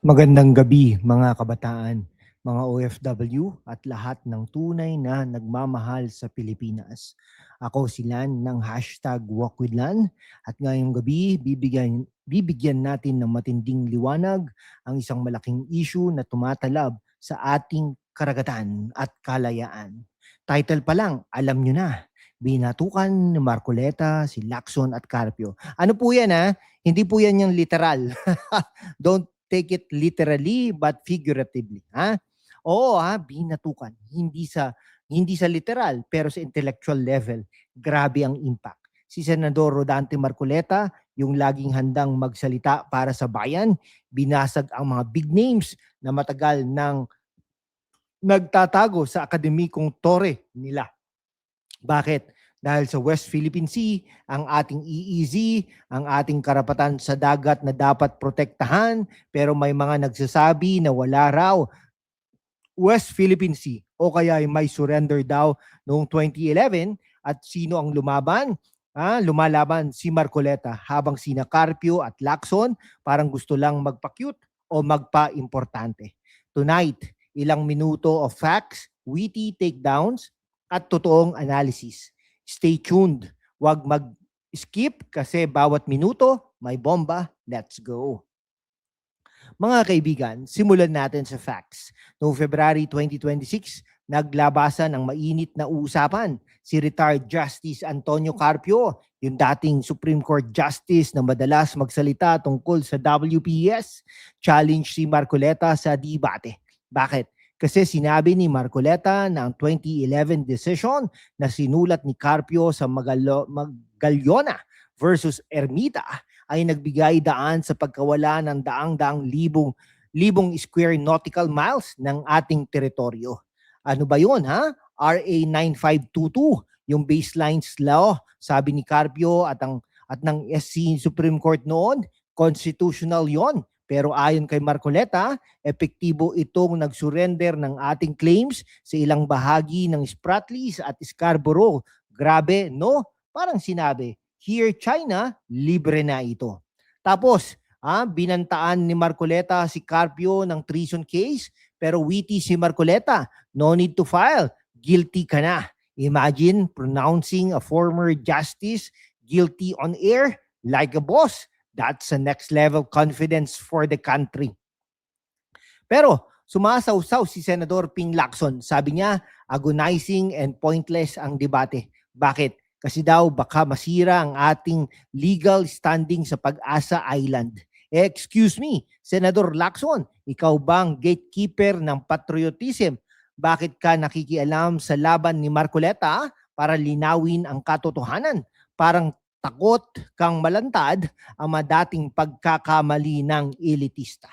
Magandang gabi mga kabataan, mga OFW at lahat ng tunay na nagmamahal sa Pilipinas. Ako si Lan ng #WalkWithLan at ngayong gabi bibigyan natin ng matinding liwanag ang isang malaking issue na tumatalab sa ating karagatan at kalayaan. Title pa lang, alam nyo na, binatukan ni Marcoleta, si Lacson at Carpio. Ano po yan ha? Hindi po yan yung literal. Don't take it literally but figuratively, ha? Oo, ha, binatukan. Hindi sa literal pero sa intellectual level, grabe ang impact. Si Senador Rodante Marcoleta, yung laging handang magsalita para sa bayan, binasag ang mga big names na matagal nang nagtatago sa akademikong tore nila. Bakit? Dahil sa West Philippine Sea, ang ating EEZ, ang ating karapatan sa dagat na dapat protektahan, pero may mga nagsasabi na wala raw West Philippine Sea o kaya ay may surrender daw noong 2011 at sino ang lumaban? Lumalaban si Marcoleta habang sina Carpio at Lacson parang gusto lang magpa-cute o magpa-importante. Tonight, ilang minuto of facts, witty takedowns, at totoong analysis. Stay tuned. Huwag mag-skip kasi bawat minuto may bomba. Let's go. Mga kaibigan, simulan natin sa facts. Noong February 2026, naglabasan ng mainit na usapan si retired Justice Antonio Carpio, yung dating Supreme Court Justice na madalas magsalita tungkol sa WPS, challenge si Marcoleta sa debate. Bakit? Kasi sinabi ni Marcoleta na ang 2011 decision na sinulat ni Carpio sa Magallona versus Ermita ay nagbigay daan sa pagkawala ng daang-daang libong square nautical miles ng ating teritoryo. Ano ba yun, ha? RA 9522, yung baselines law, sabi ni Carpio at ng SC Supreme Court noon, constitutional yon. Pero ayon kay Marcoleta, epektibo itong nag-surrender ng ating claims sa ilang bahagi ng Spratlys at Scarborough. Grabe, no? Parang sinabi, here China, libre na ito. Tapos, binantaan ni Marcoleta si Carpio ng treason case, pero witty si Marcoleta, no need to file, guilty ka na. Imagine pronouncing a former justice guilty on air like a boss. That's a next level confidence for the country. Pero sumasawsaw si Senador Ping Lacson. Sabi niya, agonizing and pointless ang debate. Bakit? Kasi daw baka masira ang ating legal standing sa Pag-asa Island. Excuse me, Senador Lacson, ikaw bang gatekeeper ng patriotism? Bakit ka nakikialam sa laban ni Marcoleta para linawin ang katotohanan? Parang takot kang malantad ang madating pagkakamali ng elitista.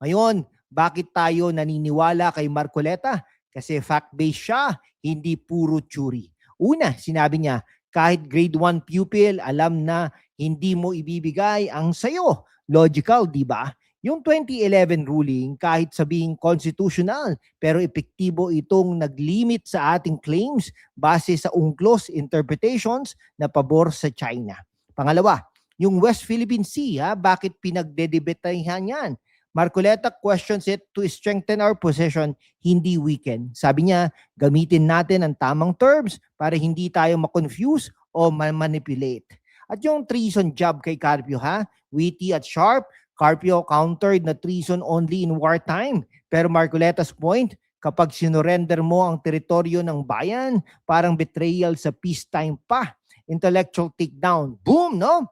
Ngayon, bakit tayo naniniwala kay Marcoleta? Kasi fact-based siya, hindi puro theory. Una, sinabi niya, kahit grade 1 pupil, alam na hindi mo ibibigay ang sayo. Logical, di ba? Yung 2011 ruling, kahit sabihing constitutional, pero epektibo itong naglimit sa ating claims base sa UNCLOS interpretations na pabor sa China. Pangalawa, yung West Philippine Sea, bakit pinagdedebatahan yan? Marcoleta questions it to strengthen our position, hindi weaken. Sabi niya, gamitin natin ang tamang terms para hindi tayo ma-confuse o ma-manipulate. At yung treason job kay Carpio, witty at sharp, Carpio countered na treason only in wartime. Pero Marcoleta's point, kapag sinurrender mo ang teritoryo ng bayan, parang betrayal sa peacetime pa. Intellectual takedown. Boom, no?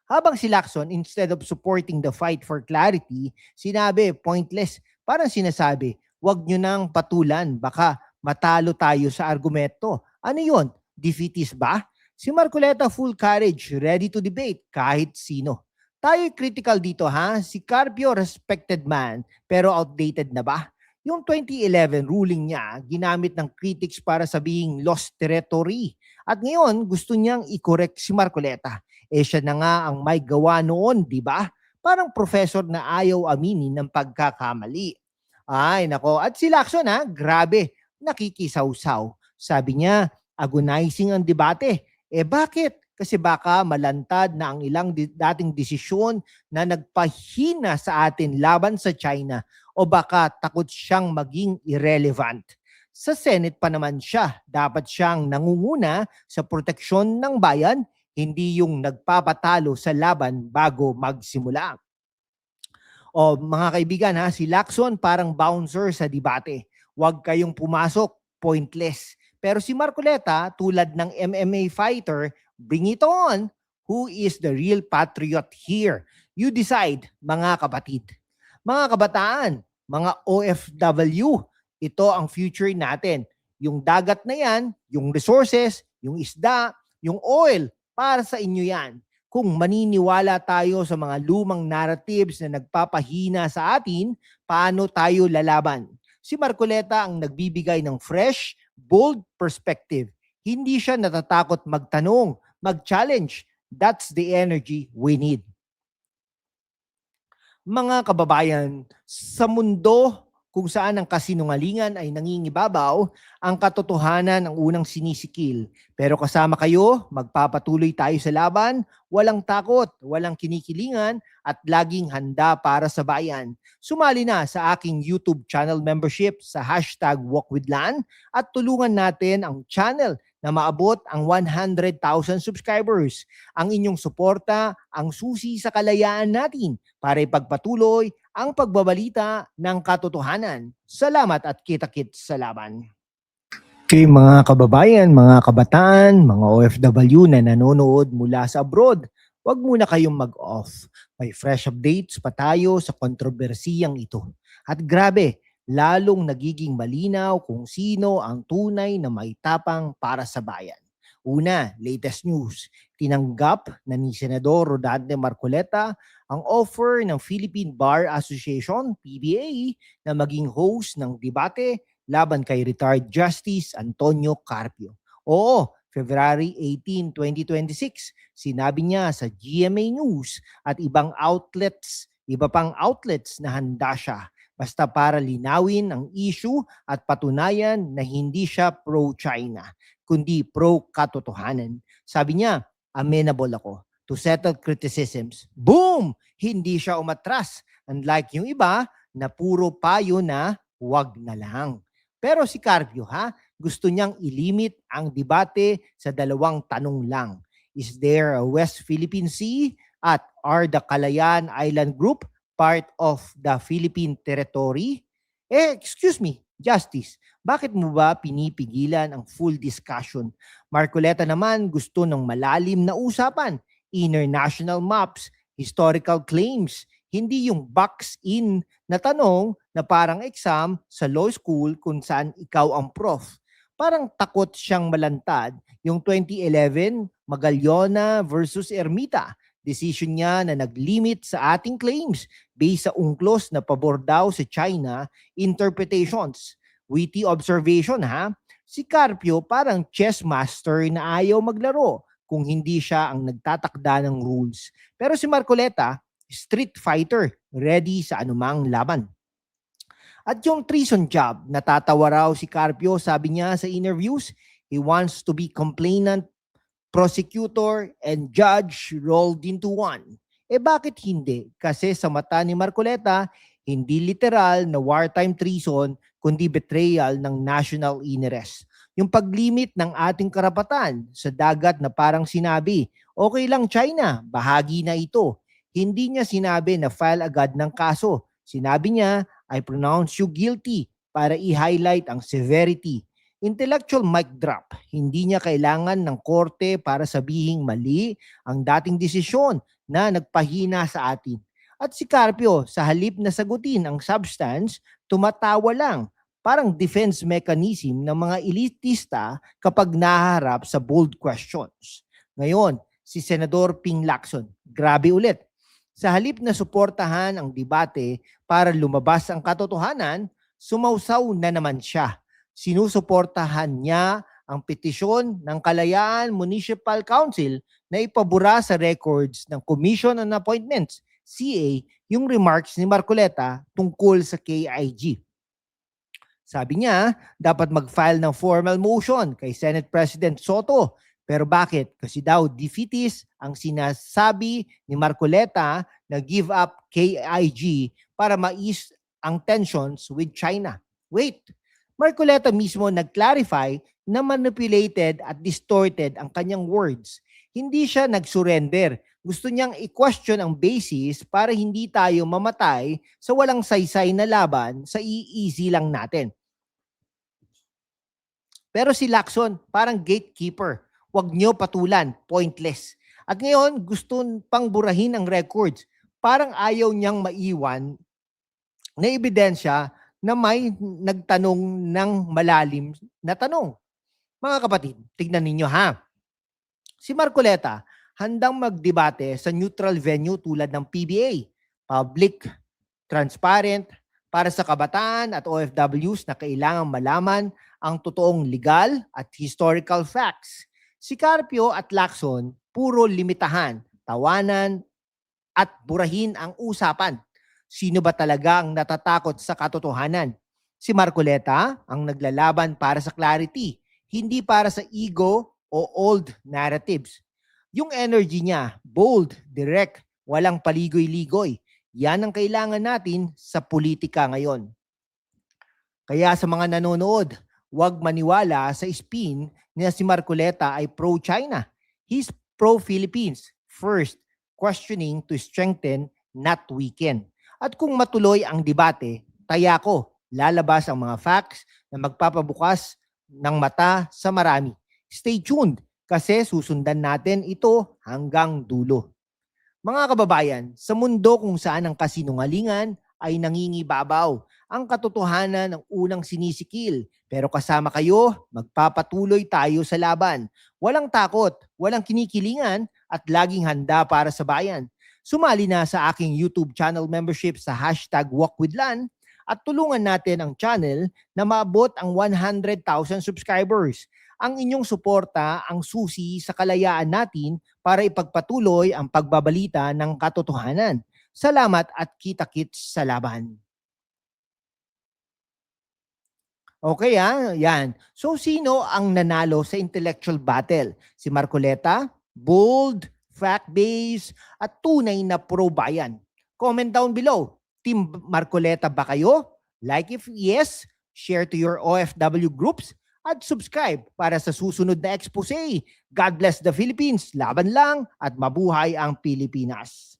Habang si Lacson, instead of supporting the fight for clarity, sinabi, pointless. Parang sinasabi, wag nyo nang patulan, baka matalo tayo sa argumento. Ano yon? Defeatist ba? Si Marcoleta full courage, ready to debate kahit sino. Tayo'y critical dito, Si Carpio, respected man, pero outdated na ba? Yung 2011 ruling niya, ginamit ng critics para sabihing lost territory. At ngayon, gusto niyang i-correct si Marcoleta. Siya na nga ang may gawa noon, di ba? Parang professor na ayaw aminin ng pagkakamali. Ay, nako. At si Lacson, grabe, nakikisawsaw. Sabi niya, agonizing ang debate. Bakit? kasi baka malantad na ang ilang dating desisyon na nagpahina sa atin laban sa China o baka takot siyang maging irrelevant. Sa Senate pa naman siya, dapat siyang nangunguna sa proteksyon ng bayan, hindi yung nagpapatalo sa laban bago magsimula. O mga kaibigan ha, si Lacson parang bouncer sa debate. Huwag kayong pumasok, pointless. Pero si Marcoleta, tulad ng MMA fighter, bring it on. Who is the real patriot here? You decide, mga kapatid. Mga kabataan, mga OFW, ito ang future natin. Yung dagat na yan, yung resources, yung isda, yung oil, para sa inyo yan. Kung maniniwala tayo sa mga lumang narratives na nagpapahina sa atin, paano tayo lalaban? Si Marcoleta ang nagbibigay ng fresh, bold perspective. Hindi siya natatakot magtanong, mag-challenge. That's the energy we need. Mga kababayan, sa mundo kung saan ang kasinungalingan ay nangingibabaw, ang katotohanan ang unang sinisikil. Pero kasama kayo, magpapatuloy tayo sa laban, walang takot, walang kinikilingan, at laging handa para sa bayan. Sumali na sa aking YouTube channel membership sa #WalkWithLan at tulungan natin ang channel na maabot ang 100,000 subscribers. Ang inyong suporta ang susi sa kalayaan natin para ipagpatuloy ang pagbabalita ng katotohanan. Salamat at kita-kits sa laban. Okay, mga kababayan, mga kabataan, mga OFW na nanonood mula sa abroad, huwag muna kayong mag-off. May fresh updates pa tayo sa kontrobersiyang ito. At grabe, lalong nagiging malinaw kung sino ang tunay na maitapang para sa bayan. Una, latest news. Tinanggap na ni Senador Rodante Marcoleta ang offer ng Philippine Bar Association, PBA, na maging host ng debate laban kay retired Justice Antonio Carpio. Oo, February 18, 2026, sinabi niya sa GMA News at iba pang outlets na handa siya basta para linawin ang issue at patunayan na hindi siya pro-China, kundi pro-katotohanan. Sabi niya, amenable ako to settle criticisms. Boom! Hindi siya umatras. Unlike yung iba na puro payo na wag na lang. Pero si Carpio gusto niyang ilimit ang debate sa dalawang tanong lang. Is there a West Philippine Sea at are the Calayan Island Group part of the Philippine territory? Excuse me, Justice, bakit mo ba pinipigilan ang full discussion? Marcoleta naman gusto ng malalim na usapan, international maps, historical claims, hindi yung box-in na tanong na parang exam sa law school kung saan ikaw ang prof. Parang takot siyang malantad yung 2011 Magallona versus Ermita. Decision niya na nag-limit sa ating claims based sa UNCLOS na pabor daw sa China interpretations. Witty observation Si Carpio parang chess master na ayaw maglaro kung hindi siya ang nagtatakda ng rules. Pero si Marcoleta, street fighter, ready sa anumang laban. At yung treason job, natatawa raw si Carpio, sabi niya sa interviews, he wants to be complainant, prosecutor, and judge rolled into one. Bakit hindi? Kasi sa mata ni Marcoleta, hindi literal na wartime treason, kundi betrayal ng national interest. Yung paglimit ng ating karapatan sa dagat na parang sinabi, okay lang China, bahagi na ito. Hindi niya sinabi na file agad ng kaso. Sinabi niya, I pronounce you guilty para i-highlight ang severity. Intellectual mic drop. Hindi niya kailangan ng korte para sabihing mali ang dating desisyon na nagpahina sa atin. At si Carpio, sa halip na sagutin ang substance, tumatawa lang. Parang defense mechanism ng mga elitista kapag naharap sa bold questions. Ngayon, si Senador Ping Lacson, grabe ulit. Sa halip na suportahan ang debate para lumabas ang katotohanan, sumausaw na naman siya. Sinusuportahan niya ang petisyon ng Kalayaan Municipal Council na ipabura sa records ng Commission on Appointments, CA, yung remarks ni Marcoleta tungkol sa KIG. Sabi niya, dapat mag-file ng formal motion kay Senate President Soto, Pero bakit? Kasi daw defeatist ang sinasabi ni Marcoleta na give up KIG para mais ang tensions with China. Wait, Marcoleta mismo nag-clarify na manipulated at distorted ang kanyang words. Hindi siya nag-surrender. Gusto niyang i-question ang basis para hindi tayo mamatay sa walang saysay na laban sa easy lang natin. Pero si Lacson, parang gatekeeper. Huwag nyo patulan, pointless. At ngayon, gusto pang burahin ang records. Parang ayaw niyang maiwan na ebidensya na may nagtanong ng malalim na tanong. Mga kapatid, tignan ninyo ha. Si Marcoleta, handang magdebate sa neutral venue tulad ng PBA, public, transparent, para sa kabataan at OFWs na kailangang malaman ang totoong legal at historical facts. Si Carpio at Lacson, puro limitahan, tawanan, at burahin ang usapan. Sino ba talaga ang natatakot sa katotohanan? Si Marcoleta ang naglalaban para sa clarity, hindi para sa ego o old narratives. Yung energy niya, bold, direct, walang paligoy-ligoy. Yan ang kailangan natin sa politika ngayon. Kaya sa mga nanonood, huwag maniwala sa spin na si Marcoleta ay pro-China. He's pro-Philippines. First, questioning to strengthen, not weaken. At kung matuloy ang debate, taya ko, lalabas ang mga facts na magpapabukas ng mata sa marami. Stay tuned kasi susundan natin ito hanggang dulo. Mga kababayan, sa mundo kung saan ang kasinungalingan ay nangingibabaw, ang katotohanan ang unang sinisikil. Pero kasama kayo, magpapatuloy tayo sa laban. Walang takot, walang kinikilingan, at laging handa para sa bayan. Sumali na sa aking YouTube channel membership sa #WalkWithLan at tulungan natin ang channel na maabot ang 100,000 subscribers. Ang inyong suporta ang susi sa kalayaan natin para ipagpatuloy ang pagbabalita ng katotohanan. Salamat at kita-kits sa laban. Okay yan. So sino ang nanalo sa intellectual battle? Si Marcoleta, bold, fact-based, at tunay na pro-bayan. Comment down below. Team Marcoleta ba kayo? Like if yes, share to your OFW groups, at subscribe para sa susunod na expose. God bless the Philippines, laban lang, at mabuhay ang Pilipinas.